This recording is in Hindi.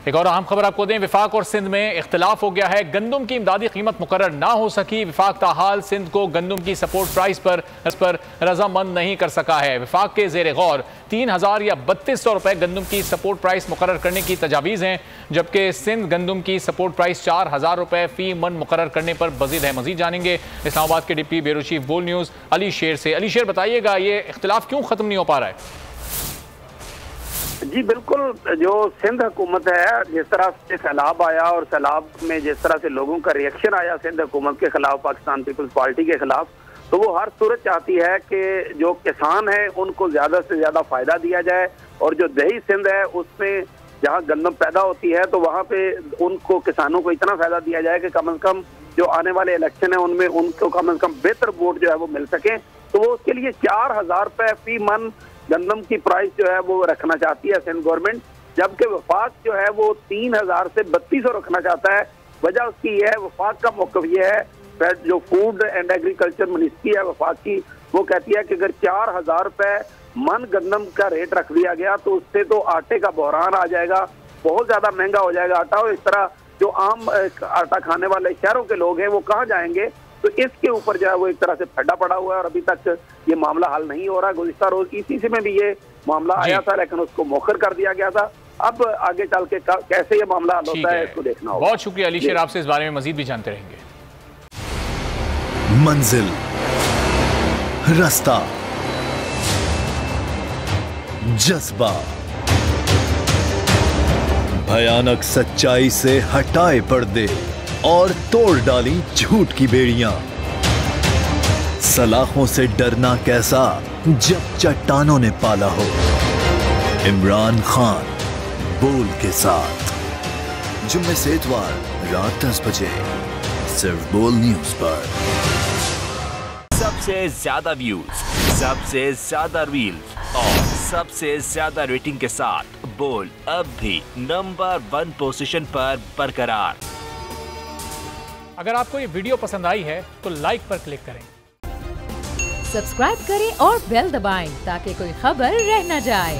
एक और अहम खबर आपको दें, विफाक और सिंध में इख्तिलाफ हो गया है। गंदम की इमदादी कीमत मुकर्रर ना हो सकी। विफाक ताहाल सिंध को गंदम की सपोर्ट प्राइस पर रजामंद नहीं कर सका है। विफाक के जेर गौर 3000 या 3200 रुपए गंदम की सपोर्ट प्राइस मुकर्रर करने की तजावीज़ हैं, जबकि सिंध गंदम की सपोर्ट प्राइस 4000 रुपए फी मन मुकर्रर करने पर बजीद है। मजीद जानेंगे इस्लामाबाद के डिप्टी ब्यूरो चीफ बोल न्यूज़ अली शेर से। अली शेर, बताइएगा ये इख्तिलाफ क्यों ख़त्म नहीं हो पा रहा है? जी बिल्कुल, जो सिंध हुकूमत है, जिस तरह से सैलाब आया और सैलाब में जिस तरह से लोगों का रिएक्शन आया सिंध हुकूमत के खिलाफ, पाकिस्तान पीपल्स पार्टी के खिलाफ, तो वो हर सूरत चाहती है कि जो किसान है उनको ज्यादा से ज्यादा फायदा दिया जाए और जो दही सिंध है उसमें जहाँ गंदम पैदा होती है तो वहाँ पे उनको किसानों को इतना फायदा दिया जाए कि कम से कम जो आने वाले इलेक्शन है उनमें उनको कम से कम बेहतर वोट जो है वो मिल सके। तो वो उसके लिए 4000 रुपए फी मन गंदम की प्राइस जो है वो रखना चाहती है सिंध गवर्नमेंट, जबकि वफाक जो है वो 3000 से 3200 रखना चाहता है। वजह उसकी ये है, वफाक का मौक़िफ़ ये है, जो फूड एंड एग्रीकल्चर मिनिस्ट्री है वफाक की, वो कहती है कि अगर 4000 रुपए मन गंदम का रेट रख दिया गया तो उससे तो आटे का बहरान आ जाएगा, बहुत ज्यादा महंगा हो जाएगा आटा, और इस तरह जो आम आटा खाने वाले शहरों के लोग हैं वो कहाँ जाएंगे। तो इसके ऊपर जो है वो एक तरह से फड्डा पड़ा हुआ है और अभी तक ये मामला हल नहीं हो रहा। गुज़िश्ता रोज इसी में भी ये मामला आया था लेकिन उसको मौखर कर दिया गया था। अब आगे चल के कैसे ये मामला हल होता है इसको देखना होगा। बहुत शुक्रिया अली शेर, आपसे इस बारे में मजीद भी जानते रहेंगे। मंजिल, रास्ता, जज्बा, भयानक सच्चाई से हटाए पर्दे और तोड़ डाली झूठ की बेड़ियां। सलाखों से डरना कैसा जब चट्टानों ने पाला हो। इमरान खान बोल के साथ जुम्मे से इतवार रात 10 बजे सिर्फ बोल न्यूज पर। सबसे ज्यादा व्यूज, सबसे ज्यादा रील्स और सबसे ज्यादा रेटिंग के साथ बोल अब भी नंबर 1 पोजीशन पर बरकरार। अगर आपको ये वीडियो पसंद आई है तो लाइक पर क्लिक करें, सब्सक्राइब करें और बेल दबाएं ताकि कोई खबर रह न जाए।